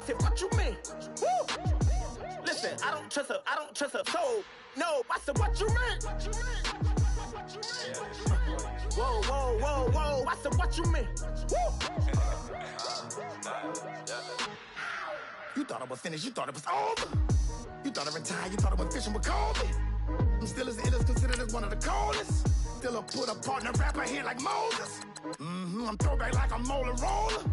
said, what you mean? Woo! Listen, I don't trust her soul. No, I said, what you mean? Whoa, whoa, whoa, whoa. I said, what you mean? Woo! You thought I was finished, you thought it was over. You thought I retired, you thought I went fishing with Kobe. I'm still as ill as considered as one of the coldest. Still a put a partner rapper here like Moses. I'm throwback like a molar roller.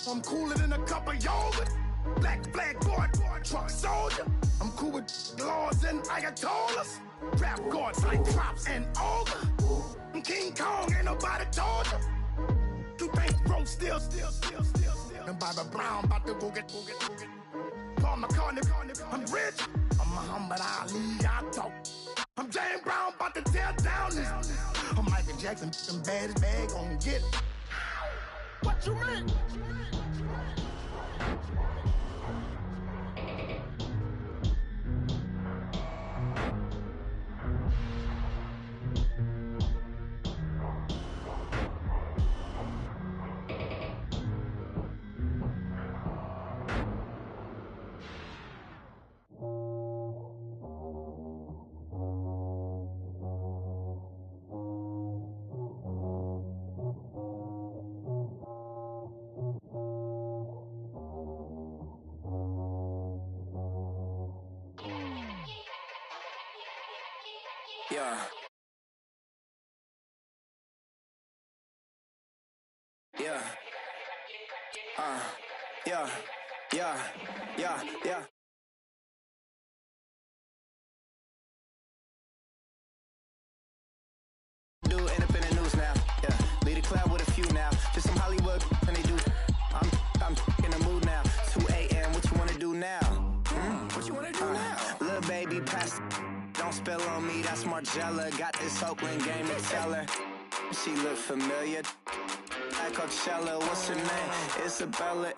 I'm cooler than a cup of yogurt. Black flag board, truck soldier. I'm cool with laws and ayatollahs. Rap gods like props and ogre. I'm King Kong, ain't nobody told you. You think bro still. And Bobby Brown about to go get. Paul McCartney, I'm rich. I'm Muhammad Ali, I talk. I'm James Brown, about to tear down this. I'm Michael Jackson, some baddest bag gon' get. What you mean? Yeah. Yeah. Yeah. Do independent news now. Yeah. Lead a club with a few now. Just some Hollywood and they do. I'm in the mood now. 2 a.m. What you wanna do now? What you wanna do now? Little baby, pass. Don't spill on me, that's Margella. Got this Oakland game to tell her. She look familiar. Like Coachella, what's her name? Isabella,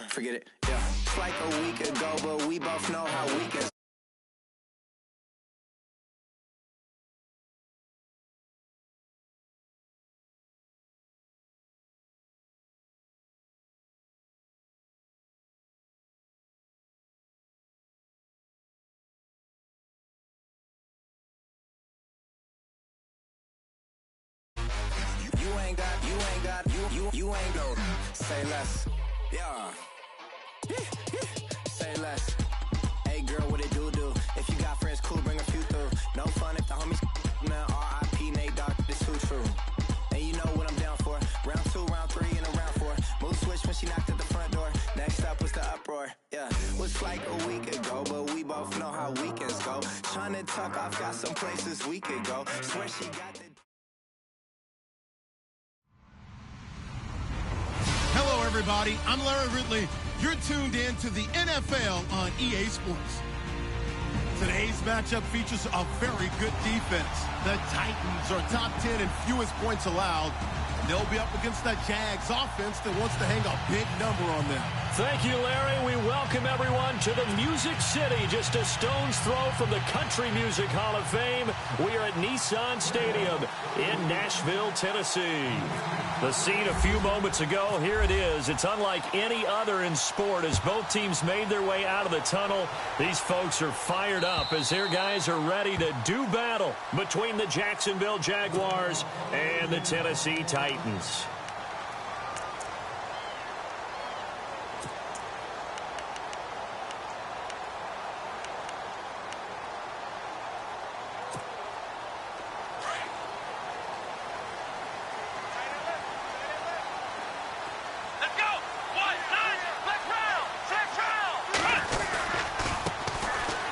forget it, yeah. It's like a week ago, but we both know how weekends. You ain't go. Say less. Yeah. Say less. Hey girl, what it do? If you got friends, cool, bring a few through. No fun if the homies now R.I.P. Nate Dogg, this too true. And you know what I'm down for. Round 2, round 3, and a round 4. Move switch when she knocked at the front door. Next up was the uproar. Yeah. Was like a week ago, but we both know how weekends go. Tryna tuck off, got some places we could go. Swear she got the. Hello, everybody. I'm Larry Ridley. You're tuned in to the NFL on EA Sports. Today's matchup features a very good defense. The Titans are top 10 in fewest points allowed. They'll be up against that Jags offense that wants to hang a big number on them. Thank you, Larry. We welcome everyone to the Music City, just a stone's throw from the Country Music Hall of Fame. We are at Nissan Stadium in Nashville, Tennessee. The scene a few moments ago, here it is. It's unlike any other in sport as both teams made their way out of the tunnel. These folks are fired up as their guys are ready to do battle between the Jacksonville Jaguars and the Tennessee Titans.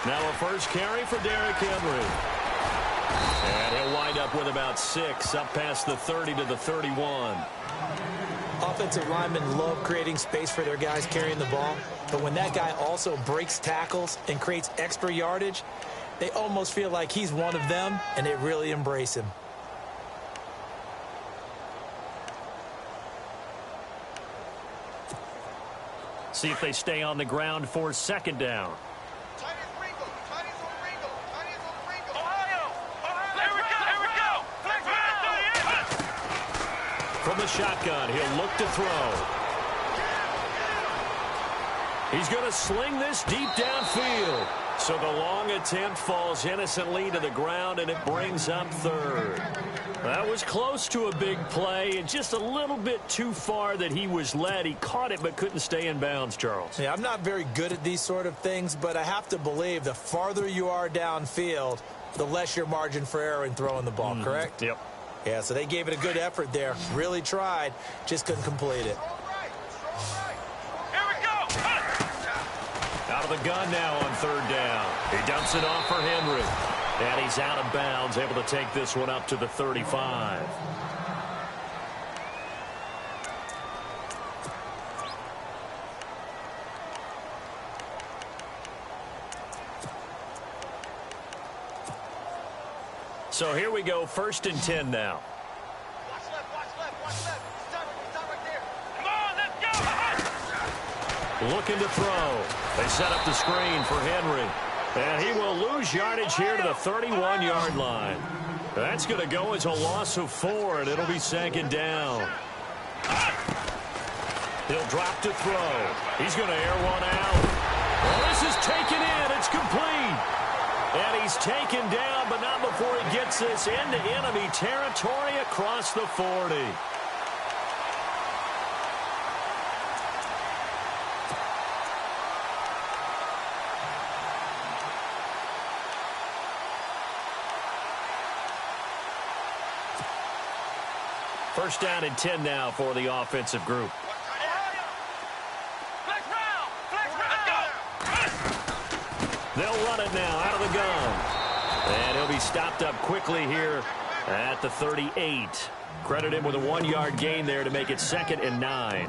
Now a first carry for Derrick Henry. And he'll wind up with about 6, up past the 30 to the 31. Offensive linemen love creating space for their guys carrying the ball. But when that guy also breaks tackles and creates extra yardage, they almost feel like he's one of them, and they really embrace him. See if they stay on the ground for second down. From the shotgun, he'll look to throw. He's going to sling this deep downfield. So the long attempt falls innocently to the ground, and it brings up third. That was close to a big play, and just a little bit too far that he was led. He caught it but couldn't stay in bounds, Charles. Yeah, I'm not very good at these sort of things, but I have to believe the farther you are downfield, the less your margin for error in throwing the ball, correct? Yep. Yeah, so they gave it a good effort there. Really tried, just couldn't complete it. Out of the gun now on third down. He dumps it off for Henry. And he's out of bounds, able to take this one up to the 35. So here we go, 1st and 10 now. Watch left, watch left, watch left. Stop right there. Come on, let's go. Looking to throw. They set up the screen for Henry. And he will lose yardage here to the 31-yard line. That's going to go as a loss of 4, and it'll be 2nd down. He'll drop to throw. He's going to air one out. Well, this is taken in. It's complete. And he's taken down, but not before he gets this into enemy territory across the 40. First down and 10 now for the offensive group. They'll run it now out of the gun. And he'll be stopped up quickly here at the 38. Credit him with a 1-yard gain there to make it 2nd and 9.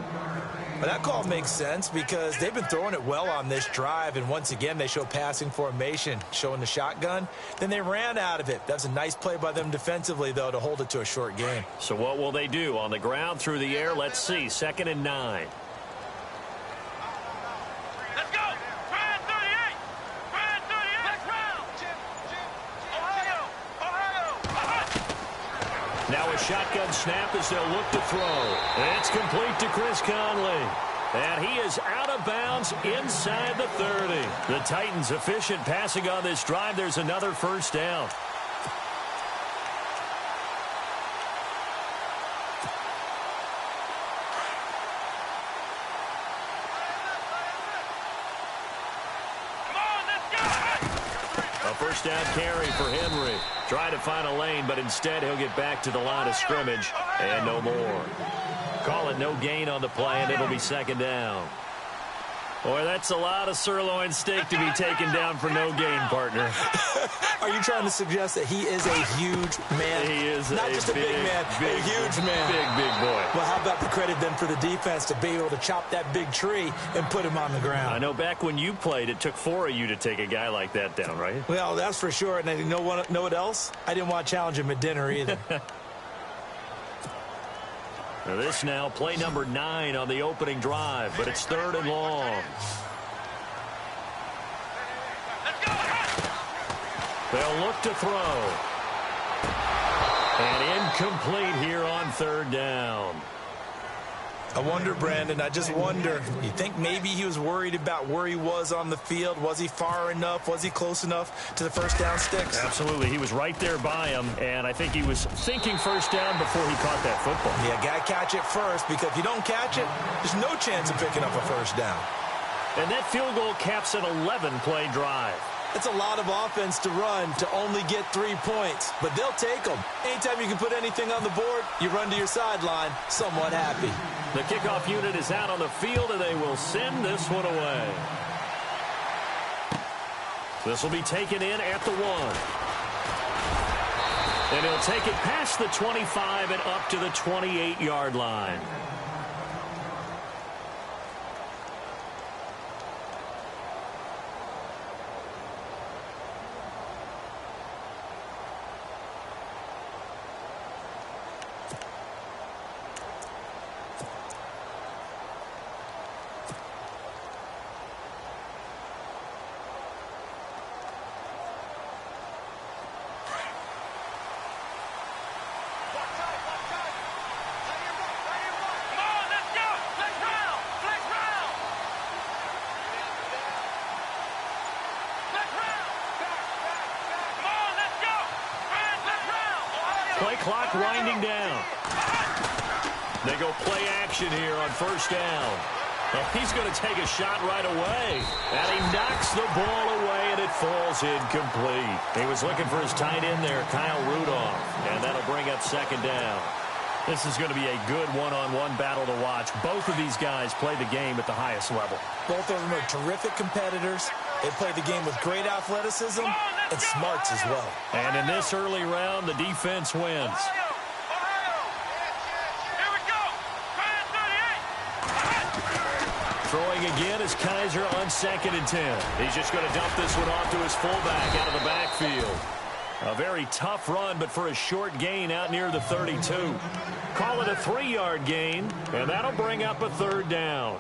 Well, that call makes sense because they've been throwing it well on this drive, and once again they show passing formation, showing the shotgun. Then they ran out of it. That was a nice play by them defensively, though, to hold it to a short game. So what will they do? On the ground, through the air, let's see. 2nd and 9. Let's go. Try 38. Try 38. Next round. Ohio. Now a shotgun snap as they'll look to throw. It's complete to Chris Conley. And he is out of bounds inside the 30. The Titans efficient passing on this drive. There's another first down. A first down carry for Henry. Try to find a lane, but instead he'll get back to the line of scrimmage and no more. Call it no gain on the play, and it'll be 2nd down. Boy, that's a lot of sirloin steak to be taken down for no gain, partner. Are you trying to suggest that he is a huge man? He is not just a big man, a huge man. Big boy. Well, how about the credit then for the defense to be able to chop that big tree and put him on the ground? I know back when you played, it took 4 of you to take a guy like that down, right? Well, that's for sure. And you know what else? I didn't want to challenge him at dinner either. Now this now, play number 9 on the opening drive, but it's 3rd and long. They'll look to throw. And incomplete here on 3rd down. I wonder, Brandon, I just wonder, you think maybe he was worried about where he was on the field? Was he far enough? Was he close enough to the first down sticks? Absolutely. He was right there by him, and I think he was thinking first down before he caught that football. Yeah, got to catch it first, because if you don't catch it, there's no chance of picking up a first down. And that field goal caps an 11-play drive. It's a lot of offense to run to only get 3 points, but they'll take them. Anytime you can put anything on the board, you run to your sideline somewhat happy. The kickoff unit is out on the field, and they will send this one away. This will be taken in at the 1. And he'll take it past the 25 and up to the 28-yard line. clock winding down. They go play action here on first down. Well, he's going to take a shot right away. And he knocks the ball away, and it falls incomplete. He was looking for his tight end there, Kyle Rudolph. And that'll bring up second down. This is going to be a good one-on-one battle to watch. Both of these guys play the game at the highest level. Both of them are terrific competitors. They play the game with great athleticism and smarts as well. And in this early round, the defense wins. Throwing again is Kaiser on 2nd and 10. He's just going to dump this one off to his fullback out of the backfield. A very tough run, but for a short gain out near the 32. Call it a 3-yard gain, and that'll bring up a third down.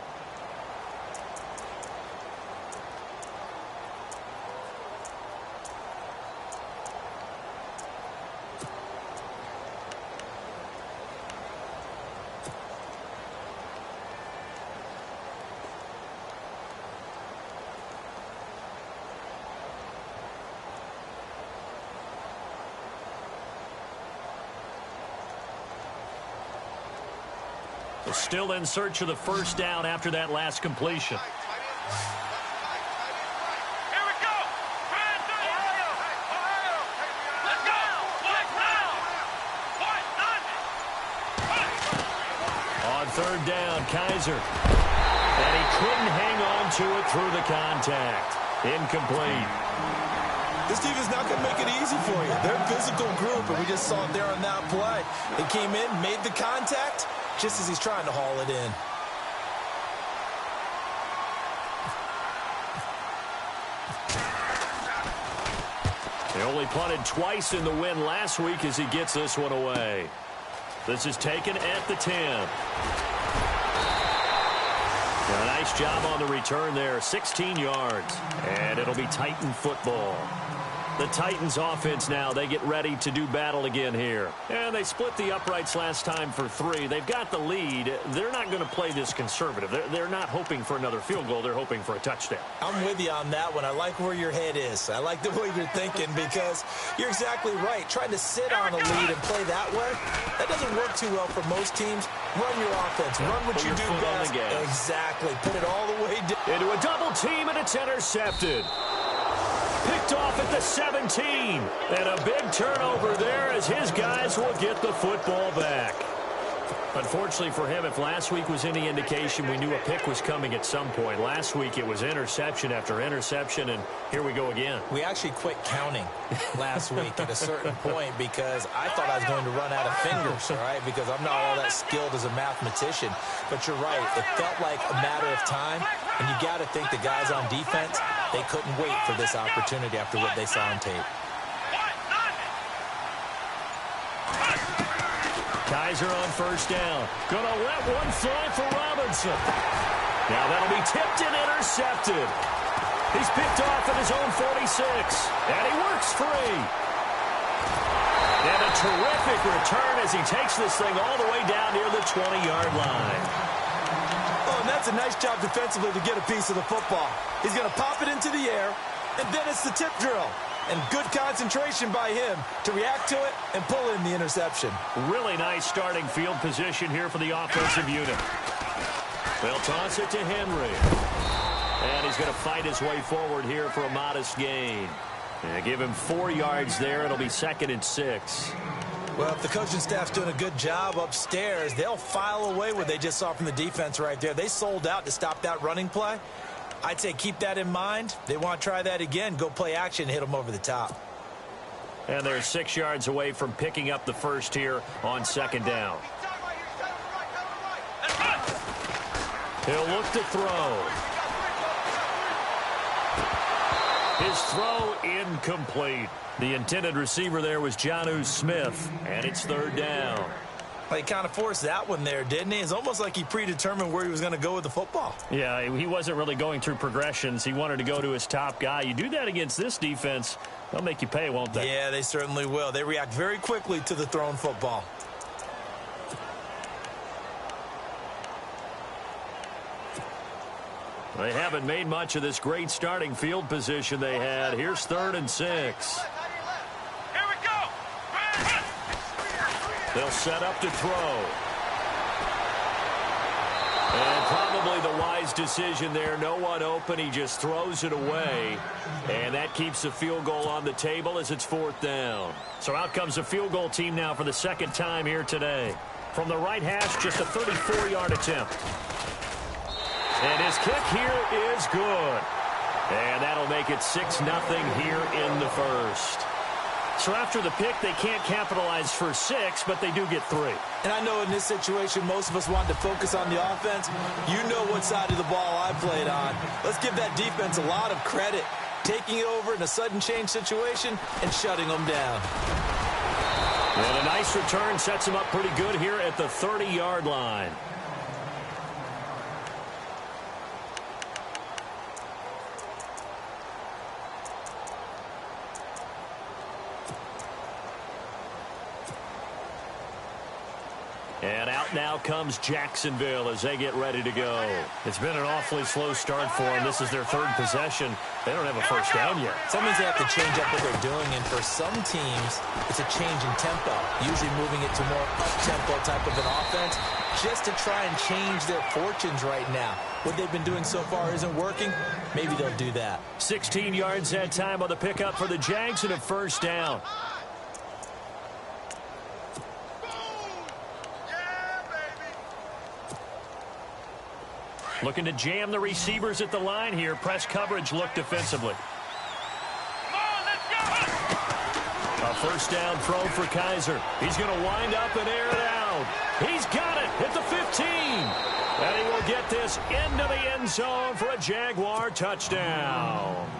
Still in search of the first down after that last completion. Here we go. Let's go. On third down, Kaiser. And he couldn't hang on to it through the contact. Incomplete. This defense not going to make it easy for you. They're a physical group, and we just saw it there on that play. They came in, made the contact, just as he's trying to haul it in. He only punted twice in the win last week as he gets this one away. This is taken at the 10. A nice job on the return there, 16 yards. And it'll be Titan football. The Titans offense now, they get ready to do battle again here. And they split the uprights last time for 3. They've got the lead. They're not going to play this conservative. They're not hoping for another field goal. They're hoping for a touchdown. I'm with you on that one. I like where your head is. I like the way you're thinking because you're exactly right. Trying to sit on a lead and play that way, that doesn't work too well for most teams. Run your offense. Run what you do best. Exactly. Put it all the way down. Into a double team, and it's intercepted. Picked off at the 17. And a big turnover there as his guys will get the football back. Unfortunately for him, if last week was any indication, we knew a pick was coming at some point. Last week it was interception after interception, and here we go again. We actually quit counting last week at a certain point because I thought I was going to run out of fingers, all right, because I'm not all that skilled as a mathematician. But you're right. It felt like a matter of time, and you got to think the guys on defense, they couldn't wait for this opportunity after what they saw on tape. Kaiser on first down. Gonna let one fly for Robinson. Now that'll be tipped and intercepted. He's picked off at his own 46. And he works free. And a terrific return as he takes this thing all the way down near the 20-yard line. Oh, and that's a nice job defensively to get a piece of the football. He's going to pop it into the air, and then it's the tip drill. And good concentration by him to react to it and pull in the interception. Really nice starting field position here for the offensive unit. They'll toss it to Henry. And he's going to fight his way forward here for a modest gain. And give him 4 yards there. It'll be 2nd and 6. Well, if the coaching staff's doing a good job upstairs, they'll file away what they just saw from the defense right there. They sold out to stop that running play. I'd say keep that in mind. They want to try that again. Go play action, hit them over the top. And they're 6 yards away from picking up the first here on 2nd down. He'll look to throw. His throw incomplete. The intended receiver there was Jonnu Smith, and it's 3rd down. He kind of forced that one there, didn't he? It's almost like he predetermined where he was going to go with the football. Yeah, he wasn't really going through progressions. He wanted to go to his top guy. You do that against this defense, they'll make you pay, won't they? Yeah, they certainly will. They react very quickly to the thrown football. They haven't made much of this great starting field position they had. Here's 3rd and 6. They'll set up to throw. And probably the wise decision there. No one open. He just throws it away. And that keeps the field goal on the table as it's 4th down. So out comes the field goal team now for the second time here today. From the right hash, just a 34-yard attempt. And his kick here is good. And that'll make it 6-0 here in the first. So after the pick, they can't capitalize for 6, but they do get 3. And I know in this situation, most of us wanted to focus on the offense. You know what side of the ball I played on. Let's give that defense a lot of credit. Taking it over in a sudden change situation and shutting them down. And a nice return sets him up pretty good here at the 30-yard line. And out now comes Jacksonville as they get ready to go. It's been an awfully slow start for them. This is their 3rd possession. They don't have a first down yet. That means they have to change up what they're doing, and for some teams, it's a change in tempo, usually moving it to more up-tempo type of an offense, just to try and change their fortunes right now. What they've been doing so far isn't working. Maybe they'll do that. 16 yards that time on the pickup for the Jags and a first down. Looking to jam the receivers at the line here. Press coverage look defensively. A first down throw for Kaiser. He's going to wind up and air it out. He's got it at the 15. And he will get this into the end zone for a Jaguar touchdown.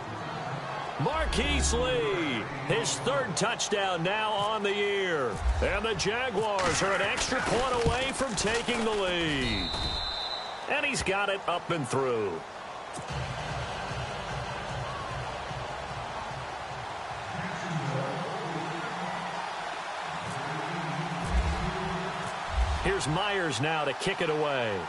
Marquise Lee, his 3rd touchdown now on the year. And the Jaguars are an extra point away from taking the lead. And he's got it up and through. Here's Myers now to kick it away.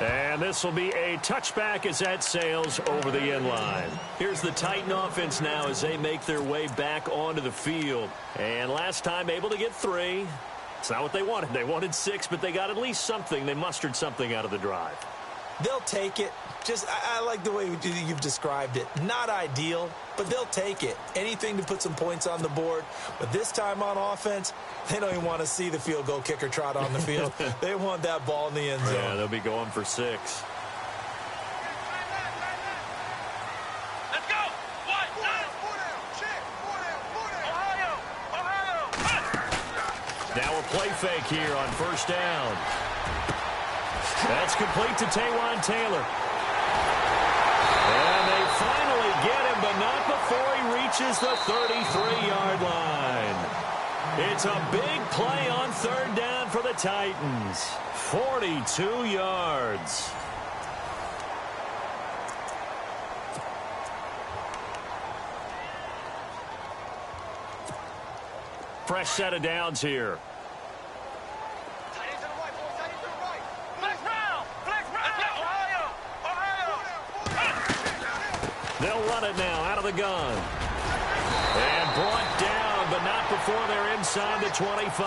And this will be a touchback as that sails over the end line. Here's the Titan offense now as they make their way back onto the field. And last time able to get 3. It's not what they wanted. They wanted 6, but they got at least something. They mustered something out of the drive. They'll take it. Just, I like the way you've described it. Not ideal, but they'll take it. Anything to put some points on the board. But this time on offense, they don't even want to see the field goal kicker trot on the field. They want that ball in the end zone. Yeah, they'll be going for 6. Let's go! What? Ohio! Now a play fake here on first down. That's complete to Taywan Taylor. And they finally get him, but not before he reaches the 33-yard line. It's a big play on 3rd down for the Titans. 42 yards. Fresh set of downs here. They'll run it now out of the gun. And brought down, but not before they're inside the 25.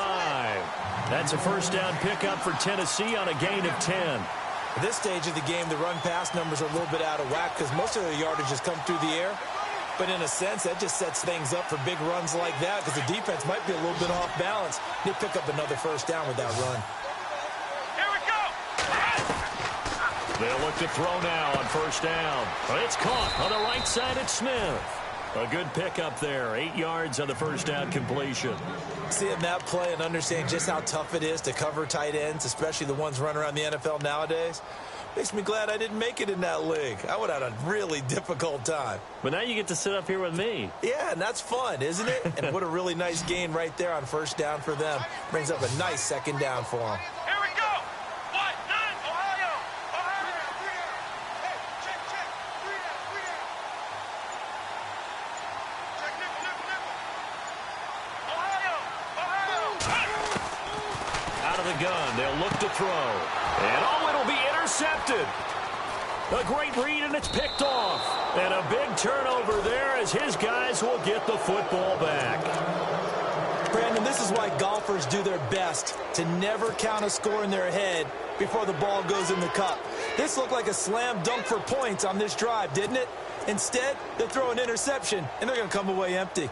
That's a first down pickup for Tennessee on a gain of 10. At this stage of the game, the run-pass numbers are a little bit out of whack because most of the yardage has come through the air. But in a sense, that just sets things up for big runs like that because the defense might be a little bit off balance. They pick up another first down with that run. They'll look to throw now on first down. It's caught on the right side at Smith. A good pickup there. 8 yards on the first down completion. Seeing that play and understanding just how tough it is to cover tight ends, especially the ones running around the NFL nowadays, makes me glad I didn't make it in that league. I would have had a really difficult time. But now you get to sit up here with me. Yeah, and that's fun, isn't it? And what a really nice gain right there on first down for them. Brings up a nice second down for them. Gun. They'll look to throw. And it'll be intercepted. A great read, and it's picked off. And a big turnover there as his guys will get the football back. Brandon, this is why golfers do their best to never count a score in their head before the ball goes in the cup. This looked like a slam dunk for points on this drive, didn't it? Instead, they throw an interception, and they're going to come away empty.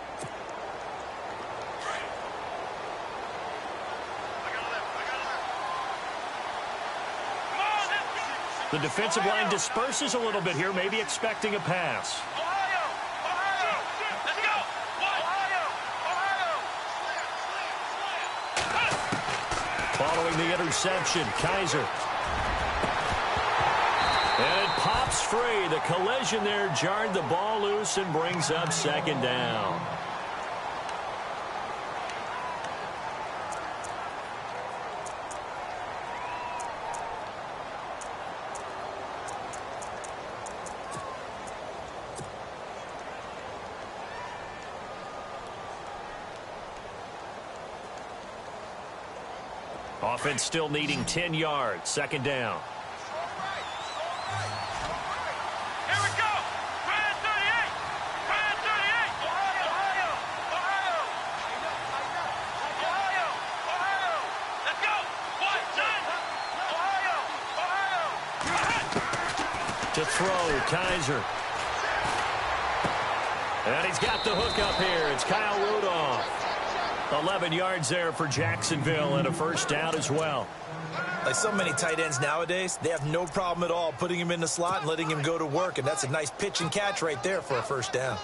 The defensive line disperses a little bit here, maybe expecting a pass. Let's go! Following the interception, Kaiser. And it pops free. The collision there jarred the ball loose and brings up second down. Offense still needing 10 yards. Second down. Here we go! Brand 38! Brand 38! Ohio! Let's go! 1-10! Ohio! To throw, Kaiser. And he's got the hook up here. It's Kyle Rudolph. 11 yards there for Jacksonville and a first down as well. Like so many tight ends nowadays, they have no problem at all putting him in the slot and letting him go to work, and that's a nice pitch and catch right there for a first down.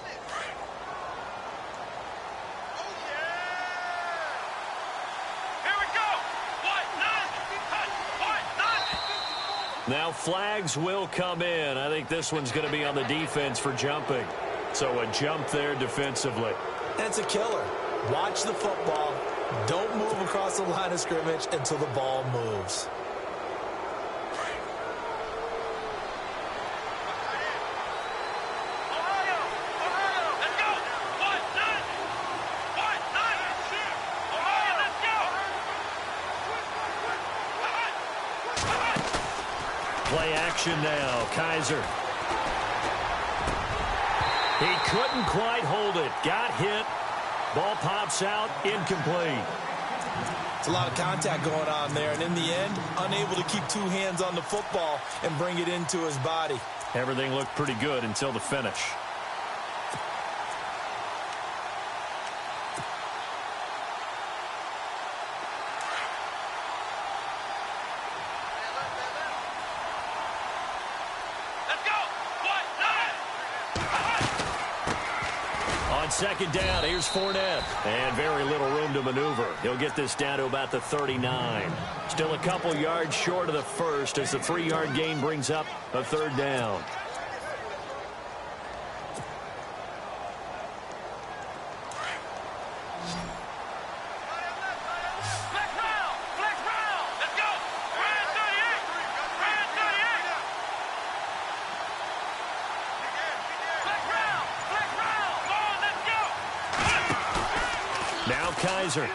Here we go! 1-9! Now flags will come in. I think this one's going to be on the defense for jumping. So a jump there defensively. That's a killer. Watch the football. Don't move across the line of scrimmage until the ball moves. Ohio! Let's go! 1-9! Ohio, let's go! Play action now. Kaiser. He couldn't quite hold it. Got hit. Ball pops out, incomplete. It's a lot of contact going on there, and in the end, unable to keep two hands on the football and bring it into his body. Everything looked pretty good until the finish. Second down, here's Fournette. And very little room to maneuver. He'll get this down to about the 39. Still a couple yards short of the first as the 3-yard gain brings up a third down. Kaiser.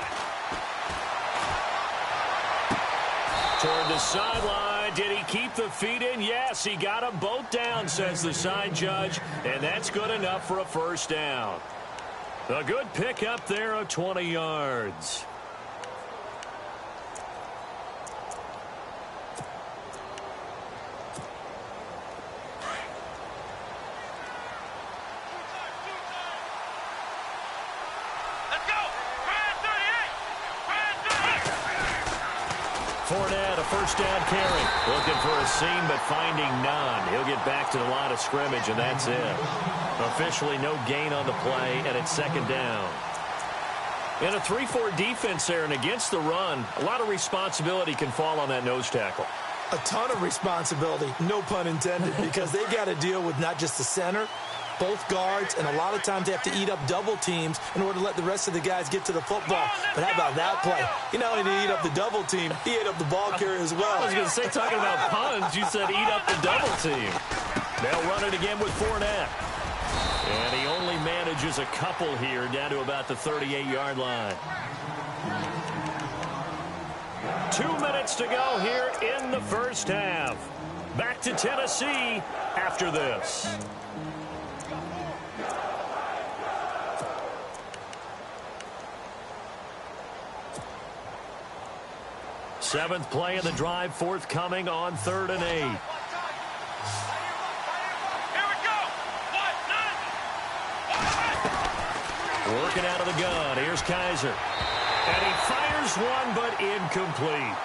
Toward the sideline. Did he keep the feet in? Yes, he got them both down, says the side judge. And that's good enough for a first down. A good pickup there of 20 yards. Fournette, a first down carry. Looking for a seam, but finding none. He'll get back to the line of scrimmage, and that's it. Officially no gain on the play, and it's second down. In a 3-4 defense there, and against the run, a lot of responsibility can fall on that nose tackle. A ton of responsibility, no pun intended, because they got to deal with not just the center, both guards, and a lot of times they have to eat up double teams in order to let the rest of the guys get to the football. But how about that play? He not only did he eat up the double team, he ate up the ball carrier as well. I was going to say, talking about puns, you said eat up the double team. They'll run it again with Fournette. And he only manages a couple here down to about the 38-yard line. 2 minutes to go here in the first half. Back to Tennessee after this. Seventh play of the drive forthcoming on 3rd and 8. Here we go. Working out of the gun. Here's Kaiser. And he fires one, but incomplete.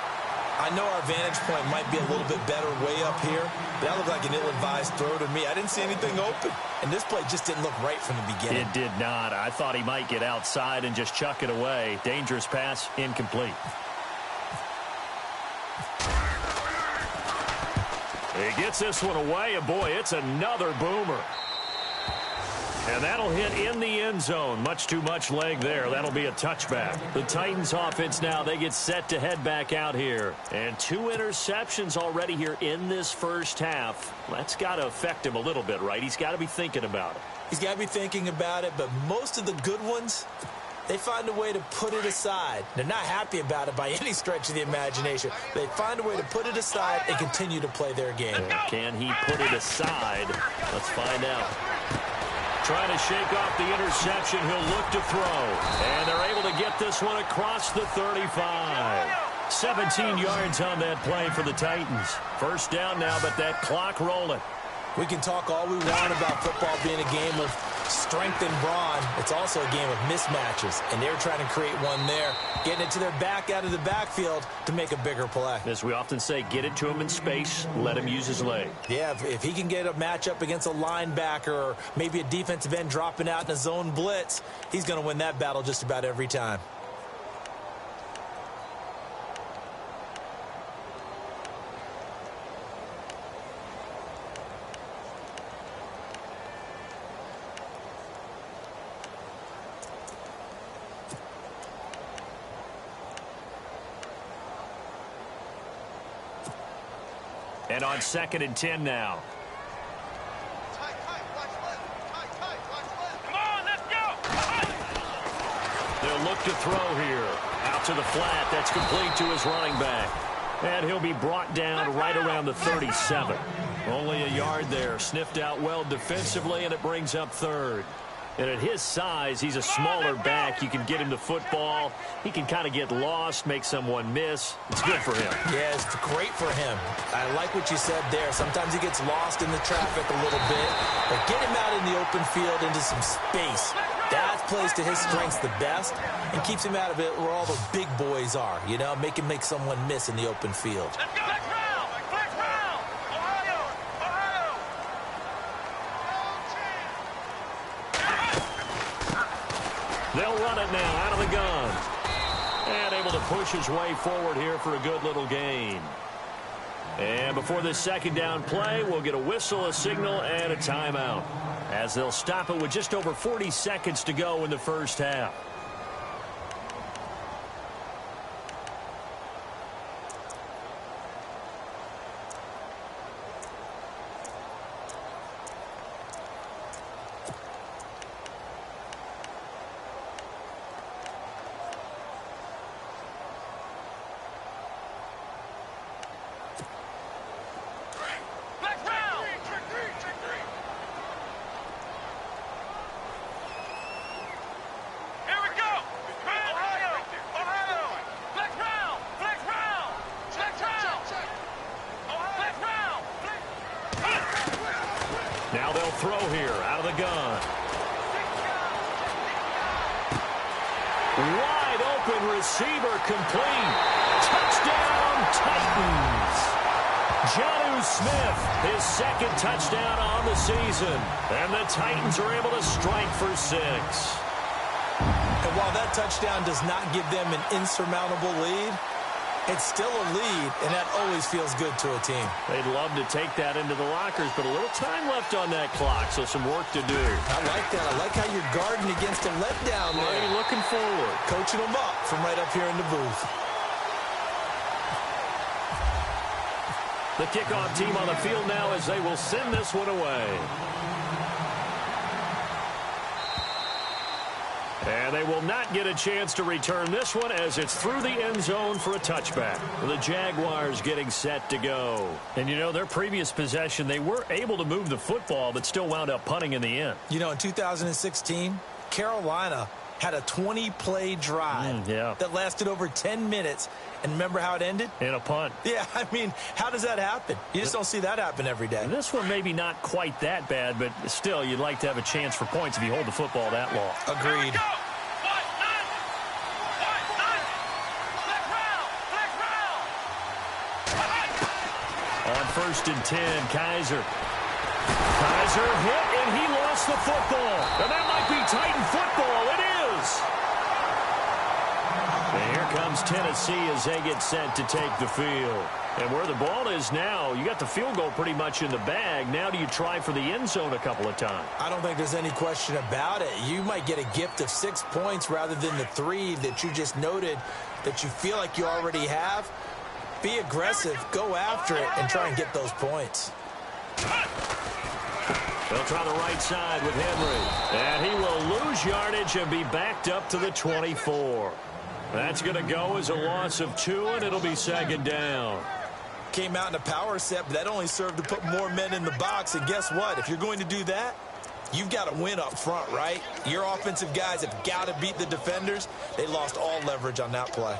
I know our vantage point might be a little bit better way up here, but that looked like an ill-advised throw to me. I didn't see anything open, and this play just didn't look right from the beginning. It did not. I thought he might get outside and just chuck it away. Dangerous pass, incomplete. He gets this one away, and boy, it's another boomer. And that'll hit in the end zone. Much too much leg there. That'll be a touchback. The Titans offense now, they get set to head back out here. And 2 interceptions already here in this first half. That's got to affect him a little bit, right? He's got to be thinking about it. He's got to be thinking about it, but most of the good ones, they find a way to put it aside. They're not happy about it by any stretch of the imagination. They find a way to put it aside and continue to play their game. Can he put it aside? Let's find out. Trying to shake off the interception. He'll look to throw. And they're able to get this one across the 35. 17 yards on that play for the Titans. First down now, but that clock rolling. We can talk all we want about football being a game of strength and brawn. It's also a game of mismatches, and they're trying to create one there, getting it to their back out of the backfield to make a bigger play. As we often say, get it to him in space, let him use his leg. Yeah, if he can get a matchup against a linebacker or maybe a defensive end dropping out in a zone blitz, he's going to win that battle just about every time. And on 2nd and 10 now. Come on, let's go. They'll look to throw here. Out to the flat. That's complete to his running back. And he'll be brought down right around the 37. Only a yard there. Sniffed out well defensively, and it brings up 3rd. And at his size, he's a smaller back. You can get him the football. He can kind of get lost, make someone miss. It's good for him. Yeah, it's great for him. I like what you said there. Sometimes he gets lost in the traffic a little bit. But get him out in the open field into some space. That plays to his strengths the best and keeps him out of it where all the big boys are. You know, make him make someone miss in the open field. Let's go. Flex round. Flex round. Ohio. Ohio. They'll run it now out of the gun. And able to push his way forward here for a good little gain. And before this second down play, we'll get a whistle, a signal, and a timeout, as they'll stop it with just over 40 seconds to go in the first half. Now they'll throw here out of the gun. Wide open receiver complete. Touchdown Titans. Jonnu Smith, his second touchdown on the season. And the Titans are able to strike for 6. And while that touchdown does not give them an insurmountable lead, it's still a lead, and that always feels good to a team. They'd love to take that into the lockers, but a little time left on that clock, so some work to do. I like that. I like how you're guarding against a letdown there. Already looking forward. Coaching them up from right up here in the booth. The kickoff team on the field now as they will send this one away. And they will not get a chance to return this one as it's through the end zone for a touchback. The Jaguars getting set to go. And, you know, their previous possession, they were able to move the football but still wound up punting in the end. You know, in 2016, Carolina had a 20-play drive that lasted over 10 minutes. And remember how it ended? In a punt. Yeah, I mean, how does that happen? You just don't see that happen every day. This one maybe not quite that bad, but still, you'd like to have a chance for points if you hold the football that long. Agreed. On 1st and 10, Kaiser. Kaiser hit, and he lost the football. And that might be Titan football. It is. And here comes Tennessee as they get set to take the field. And where the ball is now, you got the field goal pretty much in the bag. Now do you try for the end zone a couple of times? I don't think there's any question about it. You might get a gift of 6 points rather than the 3 that you just noted that you feel like you already have. Be aggressive, go after it, and try and get those points. They'll try the right side with Henry. And he will lose yardage and be backed up to the 24. That's going to go as a loss of 2, and it'll be 2nd down. Came out in a power set, but that only served to put more men in the box. And guess what? If you're going to do that, you've got to win up front, right? Your offensive guys have got to beat the defenders. They lost all leverage on that play.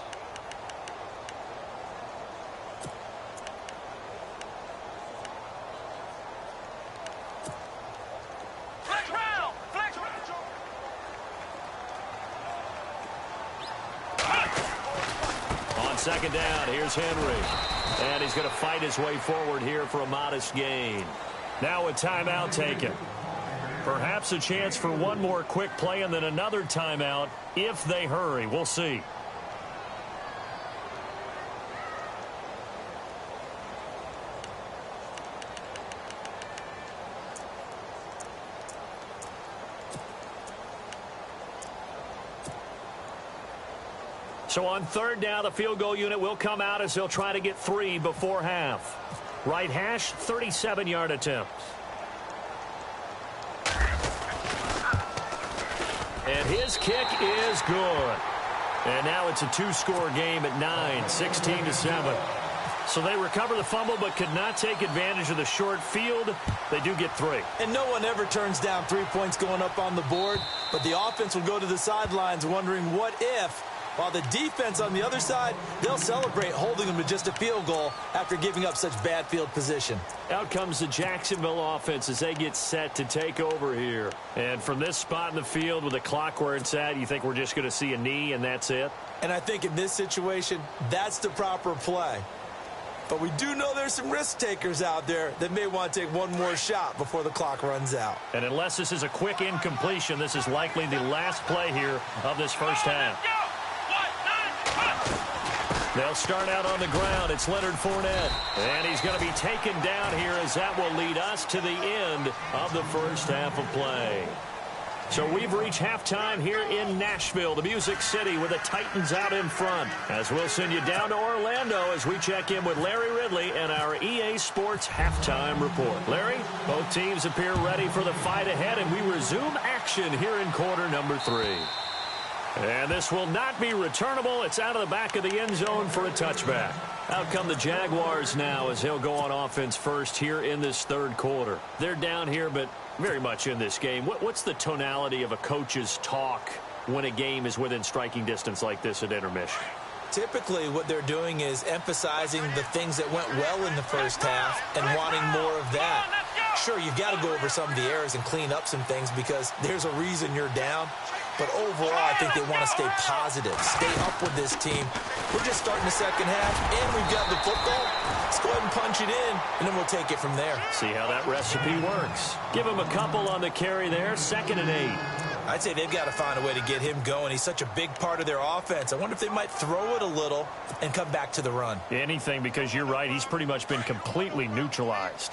On 2nd down, here's Henry. And he's going to fight his way forward here for a modest gain. Now a timeout taken. Perhaps a chance for one more quick play and then another timeout if they hurry. We'll see. So on 3rd down, the field goal unit will come out as they'll try to get 3 before half. Right hash, 37-yard attempt. And his kick is good. And now it's a 2-score game at 9, 16-7. So they recover the fumble but could not take advantage of the short field. They do get 3. And no one ever turns down 3 points going up on the board. But the offense will go to the sidelines wondering what if. While the defense on the other side, they'll celebrate holding them to just a field goal after giving up such bad field position. Out comes the Jacksonville offense as they get set to take over here. And from this spot in the field with the clock where it's at, you think we're just going to see a knee and that's it? And I think in this situation, that's the proper play. But we do know there's some risk takers out there that may want to take one more shot before the clock runs out. And unless this is a quick incompletion, this is likely the last play here of this first half. They'll start out on the ground. It's Leonard Fournette. And he's going to be taken down here as that will lead us to the end of the first half of play. So we've reached halftime here in Nashville, the Music City, with the Titans out in front. As we'll send you down to Orlando as we check in with Larry Ridley and our EA Sports halftime report. Larry, both teams appear ready for the fight ahead, and we resume action here in quarter number 3. And this will not be returnable. It's out of the back of the end zone for a touchback. Out come the Jaguars now as he'll go on offense first here in this 3rd quarter. They're down here, but very much in this game. What's the tonality of a coach's talk when a game is within striking distance like this at intermission? Typically, what they're doing is emphasizing the things that went well in the first half and wanting more of that. Sure, you've got to go over some of the errors and clean up some things because there's a reason you're down. But overall, I think they want to stay positive, stay up with this team. We're just starting the second half, and we've got the football. Let's go ahead and punch it in, and then we'll take it from there. See how that recipe works. Give him a couple on the carry there, 2nd and 8. I'd say they've got to find a way to get him going. He's such a big part of their offense. I wonder if they might throw it a little and come back to the run. Anything, because you're right. He's pretty much been completely neutralized.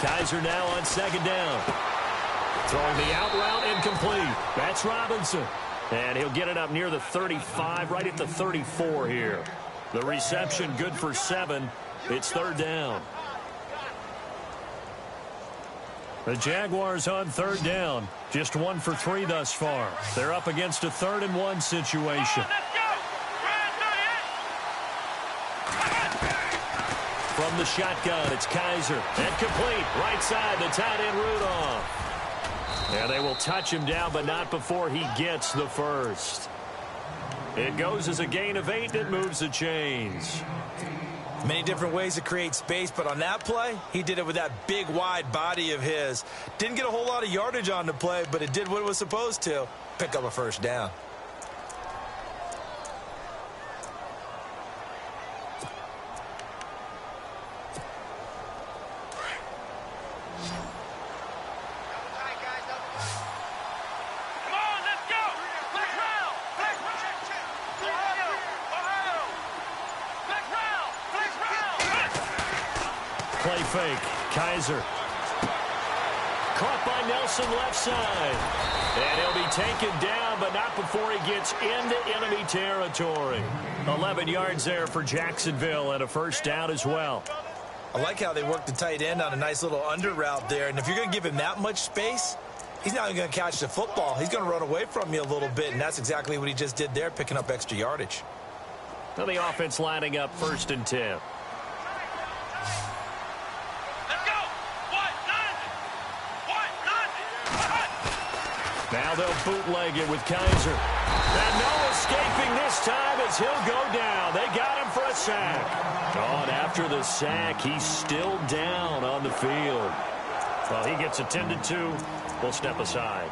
Kaiser now on 2nd down. Throwing the out route incomplete. That's Robinson. And he'll get it up near the 35, right at the 34 here. The reception good for 7. It's third down. The Jaguars on third down. Just 1 for 3 thus far. They're up against a 3rd and 1 situation. From the shotgun, it's Kaiser. And complete. Right side, the tight end Rudolph. And they will touch him down, but not before he gets the first. It goes as a gain of 8. It moves the chains. Many different ways to create space, but on that play, he did it with that big, wide body of his. Didn't get a whole lot of yardage on the play, but it did what it was supposed to. Pick up a first down. Play fake. Kaiser. Caught by Nelson left side. And he'll be taken down, but not before he gets into enemy territory. 11 yards there for Jacksonville and a first down as well. I like how they work the tight end on a nice little under route there. And if you're going to give him that much space, he's not even going to catch the football. He's going to run away from you a little bit, and that's exactly what he just did there, picking up extra yardage. Now the offense lining up 1st and 10. Now they'll bootleg it with Kaiser. And no escaping this time as he'll go down. They got him for a sack. Oh, and after the sack, he's still down on the field. Well, he gets attended to. We'll step aside.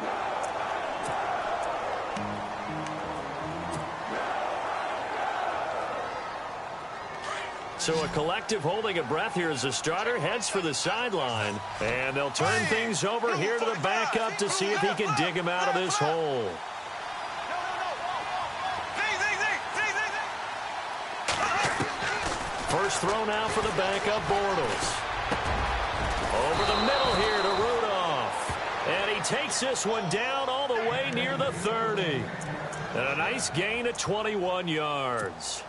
So a collective holding a breath here as the starter heads for the sideline. And they'll turn things over here to the backup to see if he can dig him out of this hole. First throw now for the backup, Bortles. Over the middle here to Rudolph. And he takes this one down all the way near the 30. And a nice gain of 21 yards.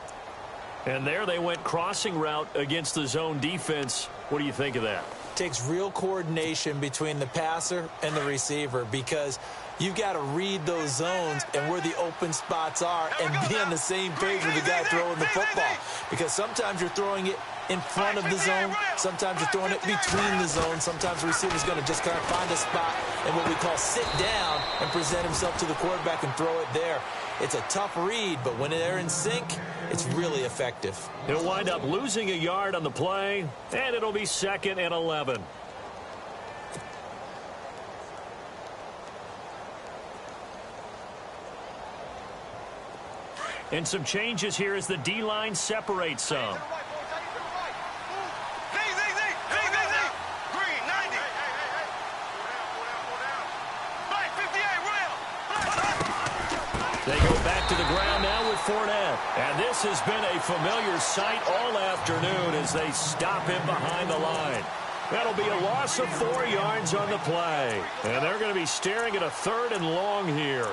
And there they went crossing route against the zone defense. What do you think of that? Takes real coordination between the passer and the receiver because you've got to read those zones and where the open spots are and be on the same page with the guy throwing the football. Because sometimes you're throwing it in front of the zone. Sometimes you're throwing it between the zones. Sometimes the receiver's going to just kind of find a spot and what we call sit down and present himself to the quarterback and throw it there. It's a tough read, but when they're in sync, it's really effective. He'll wind up losing a yard on the play, and it'll be 2nd and 11. And some changes here as the D-line separates some. They go back to the ground now with Fournette. And this has been a familiar sight all afternoon as they stop him behind the line. That'll be a loss of 4 yards on the play. And they're going to be staring at a 3rd and long here.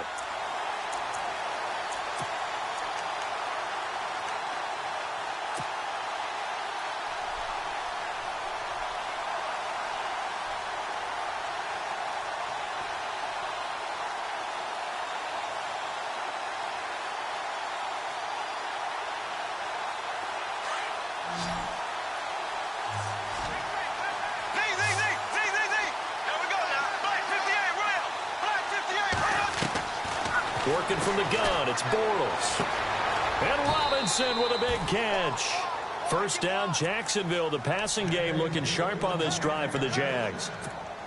Working from the gun, it's Bortles. And Robinson with a big catch. First down, Jacksonville. The passing game looking sharp on this drive for the Jags.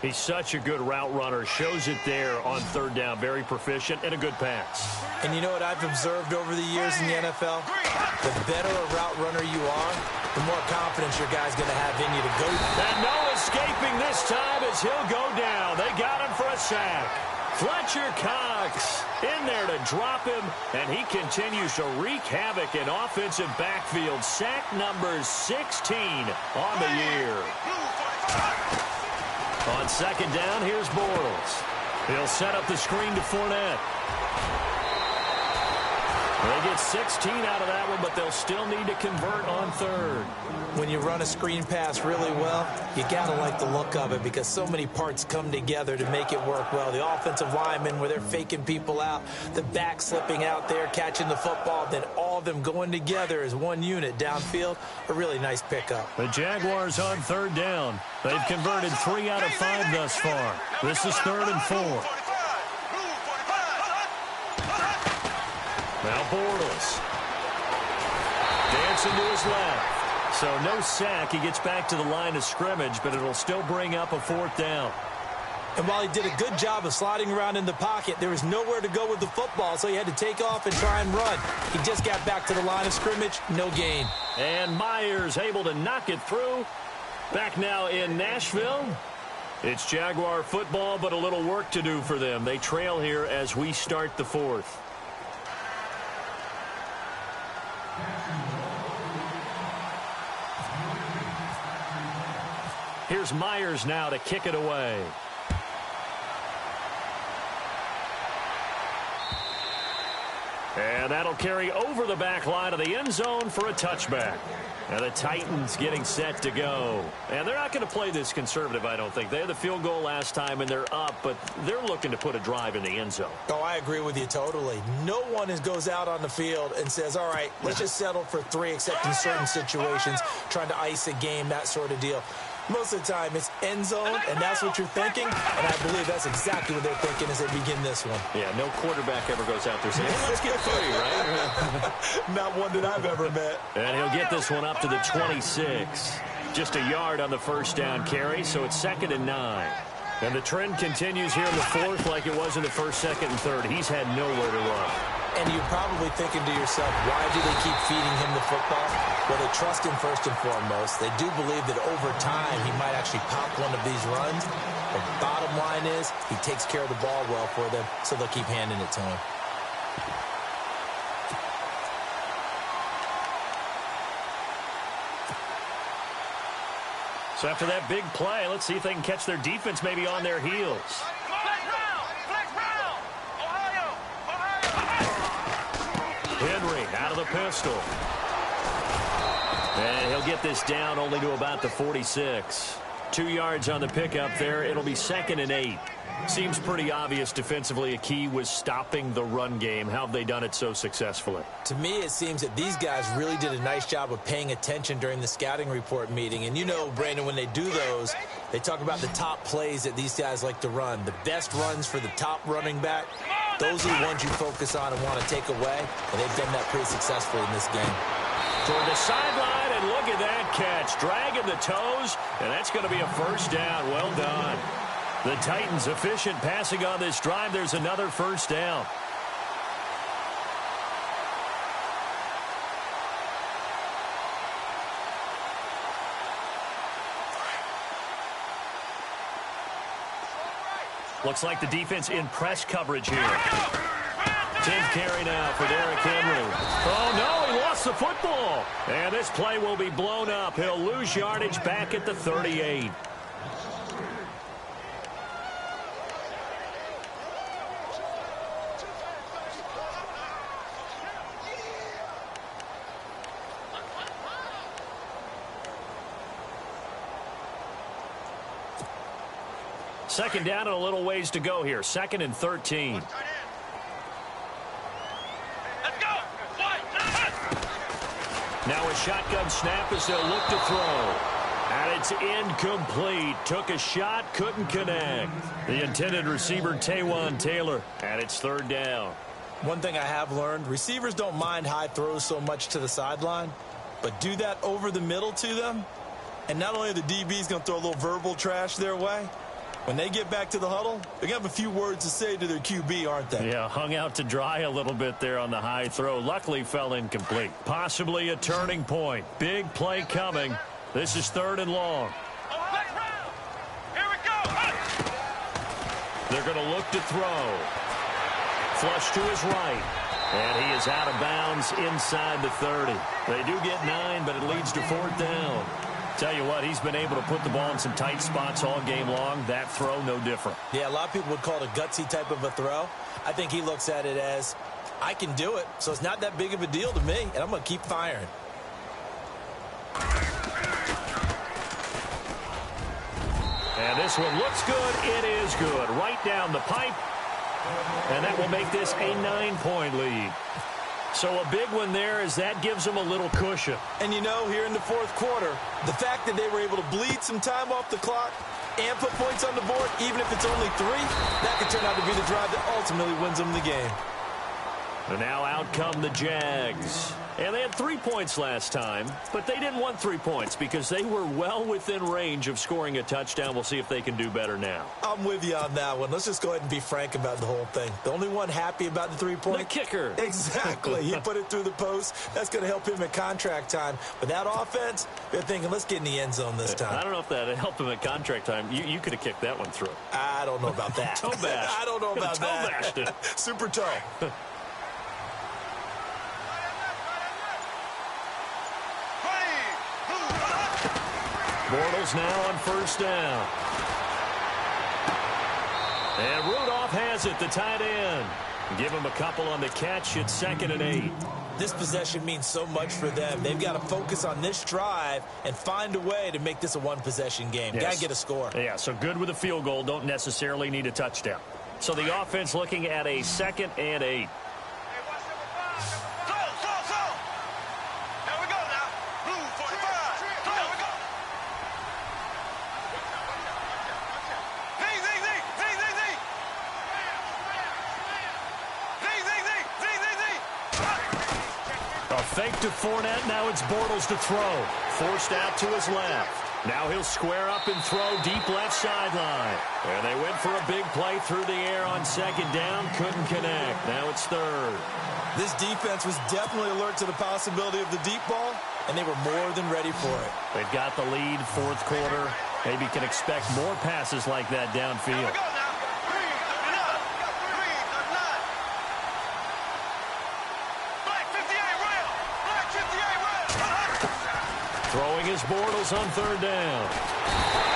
He's such a good route runner. Shows it there on 3rd down. Very proficient and a good pass. And you know what I've observed over the years in the NFL? The better a route runner you are, the more confidence your guy's going to have in you to go. And no escaping this time as he'll go down. They got him for a sack. Fletcher Cox in there to drop him, and he continues to wreak havoc in offensive backfield. Sack number 16 on the year. On 2nd down, here's Bortles. He'll set up the screen to Fournette. They get 16 out of that one, but they'll still need to convert on third. When you run a screen pass really well, you got to like the look of it because so many parts come together to make it work well. The offensive linemen where they're faking people out, the back slipping out there, catching the football, then all of them going together as one unit downfield. A really nice pickup. The Jaguars on third down. They've converted 3 out of 5 thus far. This is 3rd and 4. Now Bortles. Dancing to his left. So no sack. He gets back to the line of scrimmage, but it'll still bring up a 4th down. And while he did a good job of sliding around in the pocket, there was nowhere to go with the football, so he had to take off and try and run. He just got back to the line of scrimmage, no gain. And Myers able to knock it through. Back now in Nashville. It's Jaguar football, but a little work to do for them. They trail here as we start the 4th. Here's Myers now to kick it away. And that'll carry over the back line of the end zone for a touchback. And the Titans getting set to go. And they're not going to play this conservative, I don't think. They had the field goal last time, and they're up, but they're looking to put a drive in the end zone. Oh, I agree with you totally. No one goes out on the field and says, all right, let's just settle for 3, except in certain situations, trying to ice a game, that sort of deal. Most of the time, it's end zone, and that's what you're thinking, and I believe that's exactly what they're thinking as they begin this one. Yeah, no quarterback ever goes out there saying, hey, let's get 3, right? Not one that I've ever met. And he'll get this one up to the 26. Just a yard on the first down carry, so it's 2nd and 9. And the trend continues here in the 4th like it was in the 1st, 2nd, and 3rd. He's had nowhere to run. And you're probably thinking to yourself, why do they keep feeding him the football? Well, they trust him first and foremost. They do believe that over time he might actually pop one of these runs. The bottom line is he takes care of the ball well for them, so they'll keep handing it to him. So after that big play, let's see if they can catch their defense maybe on their heels. Henry out of the pistol. And he'll get this down only to about the 46. 2 yards on the pickup there. It'll be 2nd and 8. Seems pretty obvious defensively a key was stopping the run game. How have they done it so successfully? To me, it seems that these guys really did a nice job of paying attention during the scouting report meeting. And you know, Brandon, when they do those, they talk about the top plays that these guys like to run. The best runs for the top running back, those are the ones you focus on and want to take away. And they've done that pretty successfully in this game. Toward the sideline, and look at that catch. Dragging the toes, and that's going to be a first down. Well done. The Titans efficient passing on this drive. There's another first down. Looks like the defense in press coverage here. 10th carry now for Derrick Henry. Oh, no, he lost the football. And this play will be blown up. He'll lose yardage back at the 38. Second down and a little ways to go here. 2nd and 13. Now a shotgun snap as they'll look to throw. And it's incomplete. Took a shot, couldn't connect. The intended receiver, Taywan Taylor. And it's 3rd down. One thing I have learned, receivers don't mind high throws so much to the sideline, but do that over the middle to them, and not only are the DBs going to throw a little verbal trash their way, when they get back to the huddle, they're going to have a few words to say to their QB, aren't they? Yeah, hung out to dry a little bit there on the high throw. Luckily fell incomplete. Possibly a turning point. Big play coming. This is 3rd and long. Here we go. They're going to look to throw. Flush to his right. And he is out of bounds inside the 30. They do get 9, but it leads to 4th down. Tell you what, he's been able to put the ball in some tight spots all game long. That throw, no different. Yeah, a lot of people would call it a gutsy type of a throw. I think he looks at it as, I can do it, so it's not that big of a deal to me, and I'm going to keep firing. And this one looks good. It is good. Right down the pipe. And that will make this a 9-point lead. So a big one there as that gives them a little cushion. And you know, here in the fourth quarter, the fact that they were able to bleed some time off the clock and put points on the board, even if it's only 3, that could turn out to be the drive that ultimately wins them the game. And now out come the Jags. And they had 3 points last time, but they didn't want 3 points because they were well within range of scoring a touchdown. We'll see if they can do better now. I'm with you on that one. Let's just go ahead and be frank about the whole thing. The only one happy about the 3-point. The kicker. Exactly. He put it through the post. That's going to help him at contract time. But that offense, they're thinking, let's get in the end zone this time. I don't know if that helped him at contract time. You could have kicked that one through. I don't know about that. Toe bash. I don't know about toe that. Bashed it. Super toe. Bortles now on first down. And Rudolph has it, the tight end. Give him a couple on the catch. It's 2nd and 8. This possession means so much for them. They've got to focus on this drive and find a way to make this a one-possession game. Yes. Got to get a score. Yeah, so good with a field goal. Don't necessarily need a touchdown. So the offense looking at a 2nd and 8. Fake to Fournette. Now it's Bortles to throw. Forced out to his left. Now he'll square up and throw deep left sideline. And they went for a big play through the air on 2nd down. Couldn't connect. Now it's 3rd. This defense was definitely alert to the possibility of the deep ball, and they were more than ready for it. They've got the lead, 4th quarter. Maybe can expect more passes like that downfield. Throwing his Bortles on 3rd down.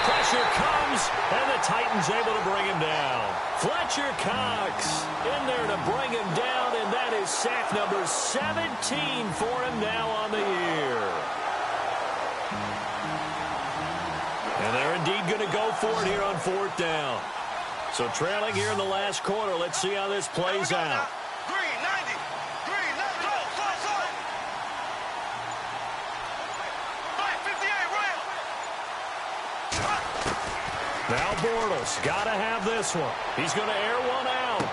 Pressure comes, and the Titans able to bring him down. Fletcher Cox in there to bring him down, and that is sack number 17 for him now on the year. And they're indeed going to go for it here on 4th down. So trailing here in the last quarter. Let's see how this plays out. Now Bortles got to have this one. He's going to air one out.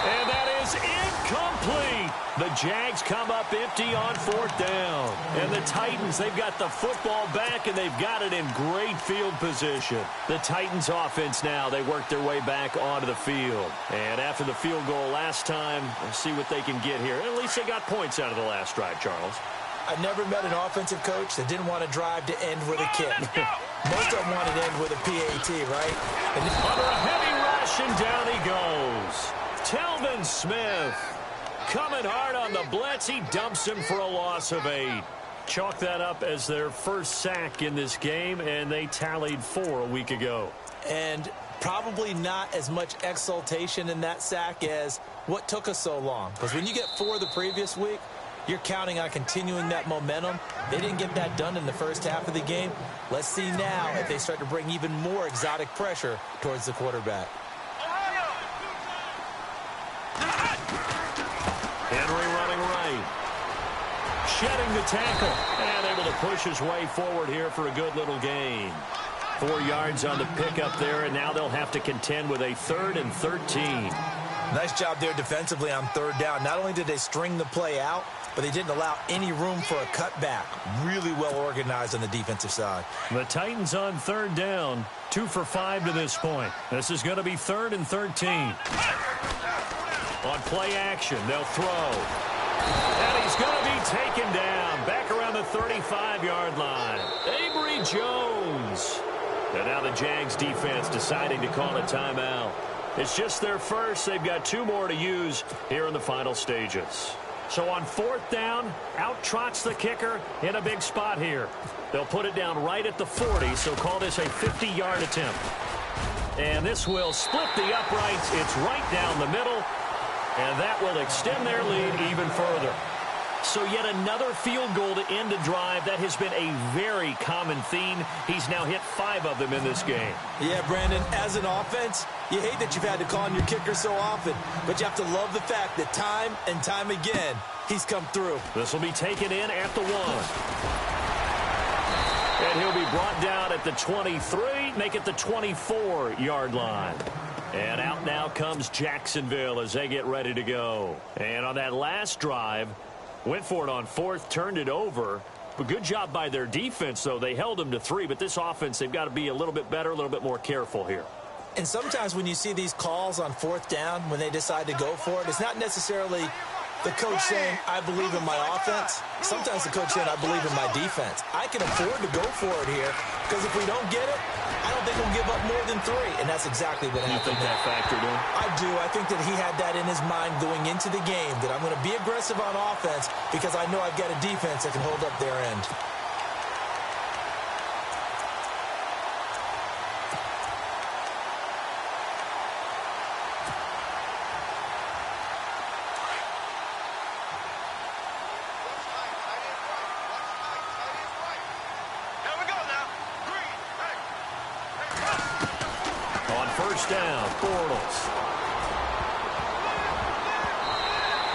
And that is incomplete. The Jags come up empty on 4th down. And the Titans, they've got the football back, and they've got it in great field position. The Titans offense now, they work their way back onto the field. And after the field goal last time, we'll see what they can get here. At least they got points out of the last drive, Charles. I never met an offensive coach that didn't want to drive to end with a kick. Most of them want to end with a PAT, right? And under a heavy rush, and down he goes. Telvin Smith coming hard on the blitz. He dumps him for a loss of 8. Chalk that up as their first sack in this game, and they tallied 4 a week ago. And probably not as much exultation in that sack as what took us so long. Because when you get 4 the previous week, you're counting on continuing that momentum. They didn't get that done in the first half of the game. Let's see now if they start to bring even more exotic pressure towards the quarterback. Henry running right. Shedding the tackle. And able to push his way forward here for a good little gain. 4 yards on the pickup there, and now they'll have to contend with a 3rd and 13. Nice job there defensively on 3rd down. Not only did they string the play out, but they didn't allow any room for a cutback. Really well organized on the defensive side. The Titans on 3rd down, 2 for 5 to this point. This is going to be 3rd and 13. On play action, they'll throw. And he's going to be taken down. Back around the 35-yard line. Avery Jones. And now the Jags defense deciding to call a timeout. It's just their first. They've got 2 more to use here in the final stages. So on 4th down, out trots the kicker in a big spot here. They'll put it down right at the 40, so call this a 50-yard attempt. And this will split the uprights. It's right down the middle. And that will extend their lead even further. So yet another field goal to end a drive. That has been a very common theme. He's now hit 5 of them in this game. Yeah, Brandon, as an offense, you hate that you've had to call on your kicker so often, but you have to love the fact that time and time again, he's come through. This will be taken in at the 1. And he'll be brought down at the 23, make it the 24-yard line. And out now comes Jacksonville as they get ready to go. And on that last drive, went for it on 4th, turned it over. But good job by their defense, though. They held them to 3, but this offense, they've got to be a little bit better, a little bit more careful here. And sometimes when you see these calls on 4th down, when they decide to go for it, it's not necessarily the coach saying, I believe in my offense. Sometimes the coach saying, I believe in my defense. I can afford to go for it here because if we don't get it, I don't think we'll give up more than 3. And that's exactly what happened. You think that factored in? I do. I think that he had that in his mind going into the game, that I'm going to be aggressive on offense because I know I've got a defense that can hold up their end. Down, Bortles.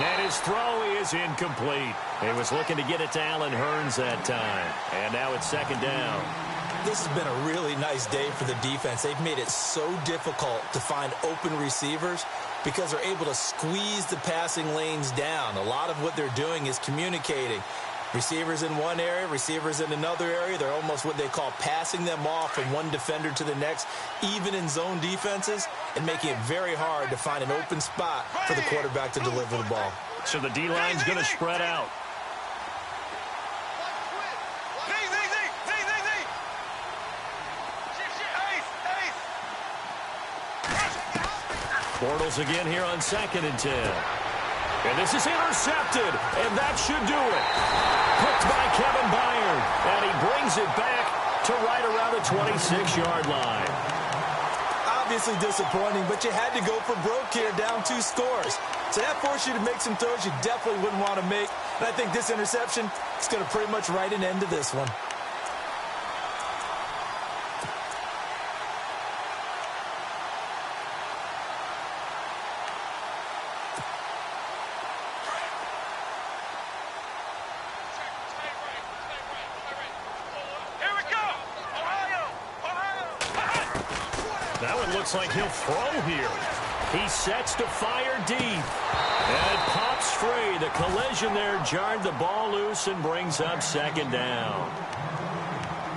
And his throw is incomplete. He was looking to get it to Allen Hurns that time. And now it's 2nd down. This has been a really nice day for the defense. They've made it so difficult to find open receivers because they're able to squeeze the passing lanes down. A lot of what they're doing is communicating. Receivers in one area, receivers in another area. They're almost what they call passing them off from one defender to the next, even in zone defenses, and making it very hard to find an open spot for the quarterback to deliver the ball. So the D-line's going to spread out. Bortles again here on 2nd and 10. And this is intercepted, and that should do it. Picked by Kevin Byard, and he brings it back to right around the 26-yard line. Obviously disappointing, but you had to go for broke here, down 2 scores. So that forced you to make some throws you definitely wouldn't want to make. And I think this interception is going to pretty much write an end to this one. Looks like he'll throw here. He sets to fire deep. And pops free. The collision there jarred the ball loose and brings up 2nd down.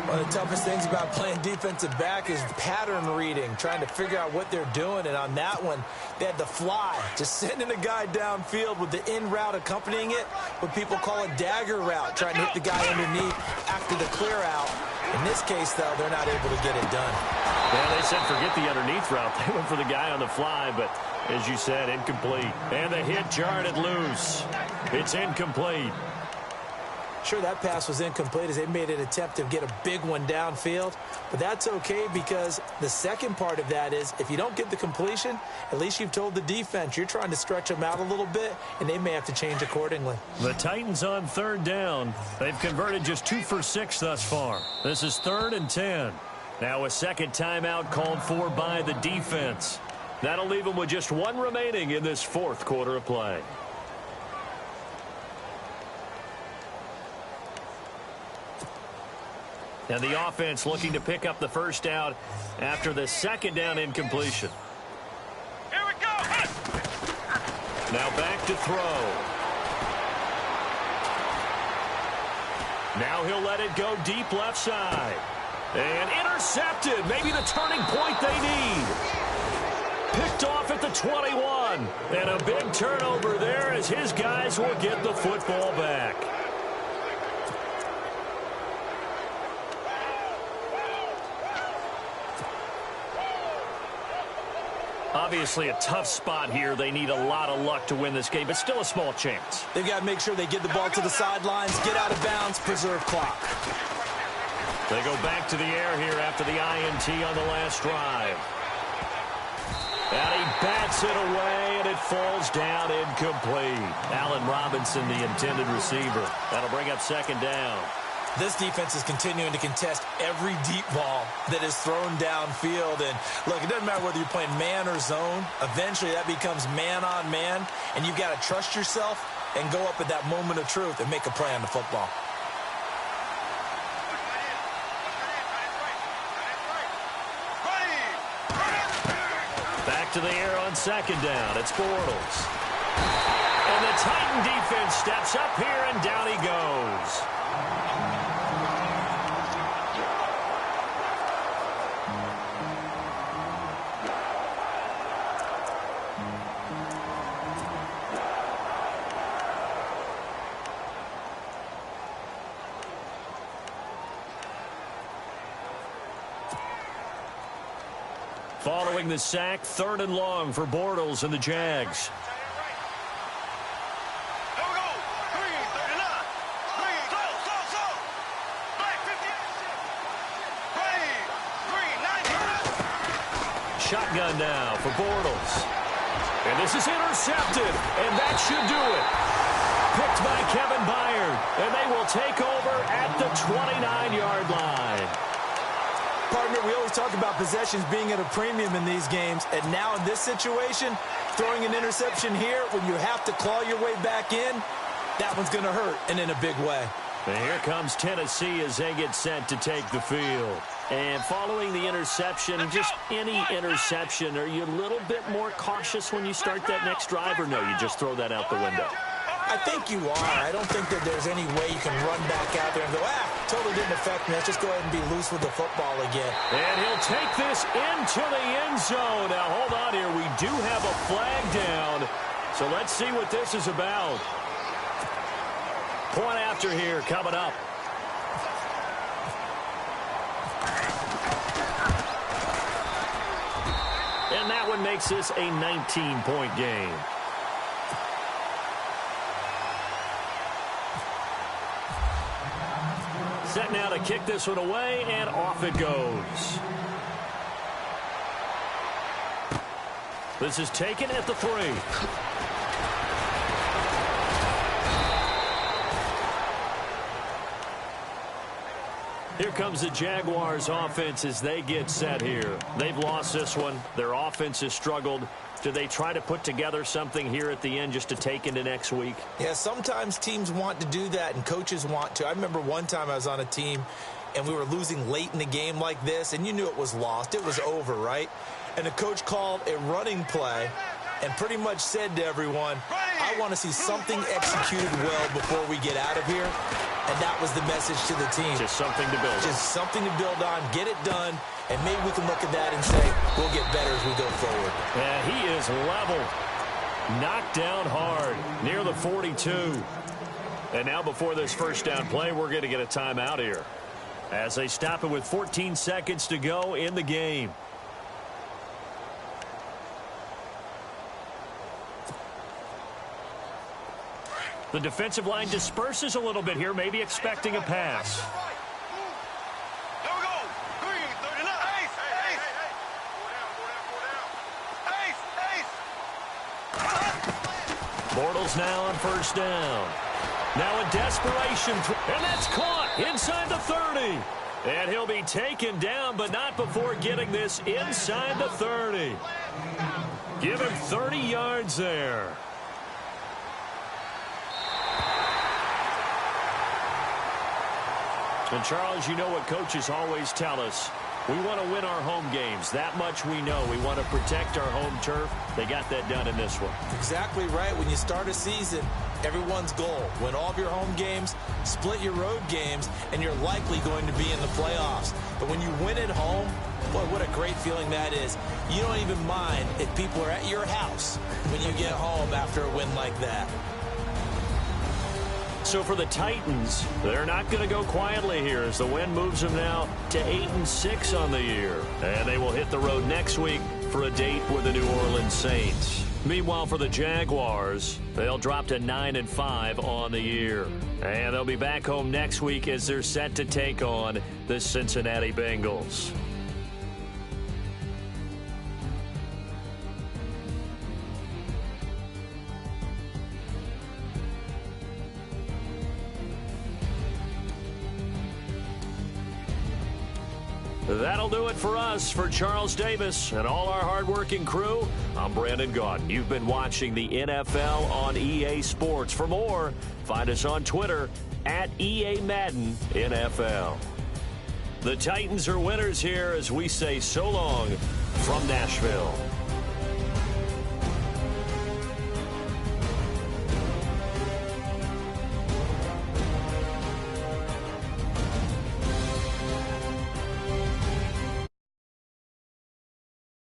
One of the toughest things about playing defensive back is pattern reading, trying to figure out what they're doing. And on that one, they had the fly, just sending a guy downfield with the in route accompanying it, what people call a dagger route, trying to hit the guy underneath after the clear out. In this case, though, they're not able to get it done. Well, they said forget the underneath route. They went for the guy on the fly, but as you said, incomplete. And the hit jarred it loose. It's incomplete. Sure, that pass was incomplete as they made an attempt to get a big one downfield. But that's okay because the second part of that is if you don't get the completion, at least you've told the defense you're trying to stretch them out a little bit, and they may have to change accordingly. The Titans on 3rd down. They've converted just 2 for 6 thus far. This is 3rd and 10. Now a second timeout called for by the defense. That'll leave them with just 1 remaining in this 4th quarter of play. And the offense looking to pick up the first down after the 2nd down incompletion. Here we go. Now back to throw. Now he'll let it go deep left side. And intercepted. Maybe the turning point they need. Picked off at the 21. And a big turnover there as his guys will get the football back. Obviously a tough spot here. They need a lot of luck to win this game, but still a small chance. They've got to make sure they get the ball to the sidelines, get out of bounds, preserve clock. They go back to the air here after the INT on the last drive. And he bats it away, and it falls down incomplete. Allen Robinson, the intended receiver. That'll bring up second down. This defense is continuing to contest every deep ball that is thrown downfield. And, look, it doesn't matter whether you're playing man or zone. Eventually, that becomes man-on-man, and you've got to trust yourself and go up at that moment of truth and make a play on the football. Back to the air on second down. It's Bortles. And the Titan defense steps up here, and down he goes. Following the sack, 3rd and long for Bortles and the Jags. Shotgun now for Bortles. And this is intercepted, and that should do it. Picked by Kevin Byard, and they will take over at the 29-yard line. Partner, we always talk about possessions being at a premium in these games, and now in this situation, throwing an interception here when you have to claw your way back in, that one's going to hurt, and in a big way. And here comes Tennessee as they get set to take the field. And following the interception, just any interception, are you a little bit more cautious when you start that next drive, or no, you just throw that out the window? I think you are. I don't think that there's any way you can run back out there and go, totally didn't affect me. Let's just go ahead and be loose with the football again. And he'll take this into the end zone. Now, hold on here. We do have a flag down. So let's see what this is about. Point after here coming up. And that one makes this a 19-point game. Set now to kick this one away, and off it goes. This is taken at the 3. Here comes the Jaguars offense as they get set here. They've lost this one. Their offense has struggled. Do they try to put together something here at the end just to take into next week? Yeah, sometimes teams want to do that and coaches want to. I remember one time I was on a team and we were losing late in the game like this, and you knew it was lost. It was over, right? And the coach called a running play and pretty much said to everyone, I want to see something executed well before we get out of here. And that was the message to the team. Just something to build on. Just something to build on, get it done, and maybe we can look at that and say, we'll get better as we go forward. Yeah, he is level. Knocked down hard, near the 42. And now before this first down play, we're going to get a timeout here, as they stop it with 14 seconds to go in the game. The defensive line disperses a little bit here, maybe expecting a pass. Bortles now on first down. Now a desperation, and that's caught inside the 30. And he'll be taken down, but not before getting this inside the 30. Give him 30 yards there. And, Charles, you know what coaches always tell us. We want to win our home games. That much we know. We want to protect our home turf. They got that done in this one. Exactly right. When you start a season, everyone's goal, win all of your home games, split your road games, and you're likely going to be in the playoffs. But when you win at home, boy, what a great feeling that is. You don't even mind if people are at your house when you get home after a win like that. So for the Titans, they're not going to go quietly here as the win moves them now to 8-6 on the year. And they will hit the road next week for a date with the New Orleans Saints. Meanwhile, for the Jaguars, they'll drop to 9-5 on the year. And they'll be back home next week as they're set to take on the Cincinnati Bengals. That'll do it for us. For Charles Davis and all our hardworking crew, I'm Brandon Gaudin. You've been watching the NFL on EA Sports. For more, find us on Twitter at EA Madden NFL. The Titans are winners here as we say so long from Nashville.